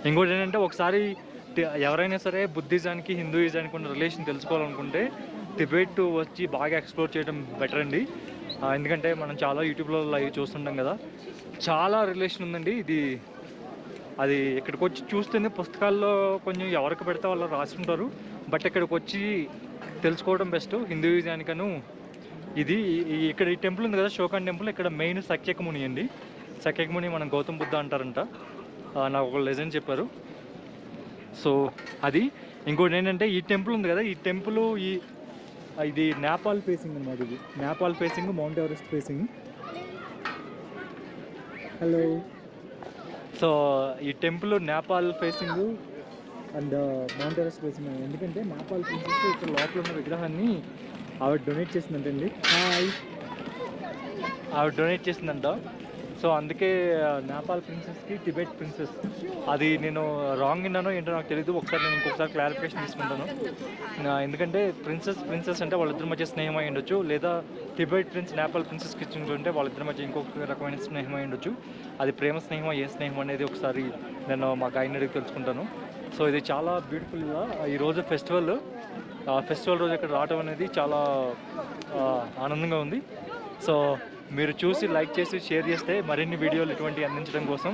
ఇంకోటి ఏంటంటే ఒకసారి ఎవరైనా సరే బుద్ధిజానికి హిందూయిజానికి ఉన్న రిలేషన్ తెలుసుకోవాలనుకుంటే టిబెట్ వచ్చి బాగా ఎక్స్ప్లోర్ చేయడం బెటర్ అండి. ఎందుకంటే మనం చాలా యూట్యూబ్లో లైవ్ చూస్తుంటాం కదా, చాలా రిలేషన్ ఉందండి. అది ఇక్కడికి వచ్చి చూస్తేనే పుస్తకాల్లో కొంచెం ఎవరికి పెడితే వాళ్ళు రాసుకుంటారు, బట్ ఇక్కడికి వచ్చి తెలుసుకోవడం బెస్ట్ హిందూయిజానికను. ఇక్కడ ఈ టెంపుల్ ఉంది కదా, శోకాన్ టెంపుల్, ఇక్కడ మెయిన్ సఖ్యకముని అండి. సఖ్యకముని మనం గౌతమ్ బుద్ధ అంటారంట, నాకు ఒక లెజెండ్ చెప్పారు. సో అది. ఇంకోటి ఏంటంటే ఈ టెంపుల్ ఉంది కదా, ఈ టెంపుల్ ఇది నేపాల్ ఫేసింగ్ అన్నమాట. ఇది Nepal facing, Mount Everest facing. Hello. So ఈ temple Nepal facing and Mount Everest facing. ఎందుకంటే నేపాల్ ప్రిన్సెస్ ఇక్కడ లోపల ఉన్న విగ్రహాన్ని ఆవిడ డొనేట్ చేసిందంటండి. ఆవిడ డొనేట్ చేసిందంట. సో అందుకే నేపాల్ ప్రిన్సెస్కి టిబెట్ ప్రిన్సెస్, అది నేను రాంగ్ విన్నానో ఏంటో నాకు తెలియదు. ఒకసారి నేను ఇంకొకసారి క్లారిఫికేషన్ తీసుకుంటాను. ఎందుకంటే ప్రిన్సెస్ అంటే వాళ్ళిద్దరి మధ్య స్నేహం అయి ఉండొచ్చు, లేదా టిబెట్ ప్రిన్స్ నేపాల్ ప్రిన్సెస్కి ఇచ్చింటే వాళ్ళిద్దరి మధ్య ఇంకొక రకమైన స్నేహం అయి ఉండొచ్చు. అది ప్రేమ స్నేహం, ఏ స్నేహం అనేది ఒకసారి నేను మా గైడ్ని అడిగి తెలుసుకుంటాను. సో ఇది చాలా బ్యూటిఫుల్గా ఈరోజు ఫెస్టివల్ రోజు ఇక్కడ రావడం అనేది చాలా ఆనందంగా ఉంది. సో మీరు చూసి లైక్ చేసి షేర్ చేస్తే మరిన్ని వీడియోలు ఇటువంటివి అందించడం కోసం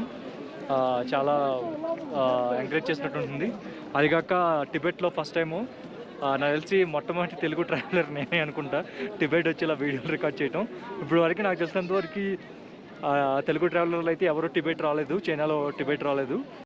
చాలా ఎంకరేజ్ చేసినట్టు ఉంటుంది. అదిగాక టిబెట్లో ఫస్ట్ టైము నాకు తెలిసి మొట్టమొదటి తెలుగు ట్రావెలర్ నేనే అనుకుంటా టిబెట్ వచ్చి ఇలా వీడియోలు రికార్డ్ చేయటం. ఇప్పుడు వరకు నాకు తెలిసినంతవరకు తెలుగు ట్రావెలర్లు అయితే ఎవరు టిబెట్ రాలేదు, చైనాలో టిబెట్ రాలేదు.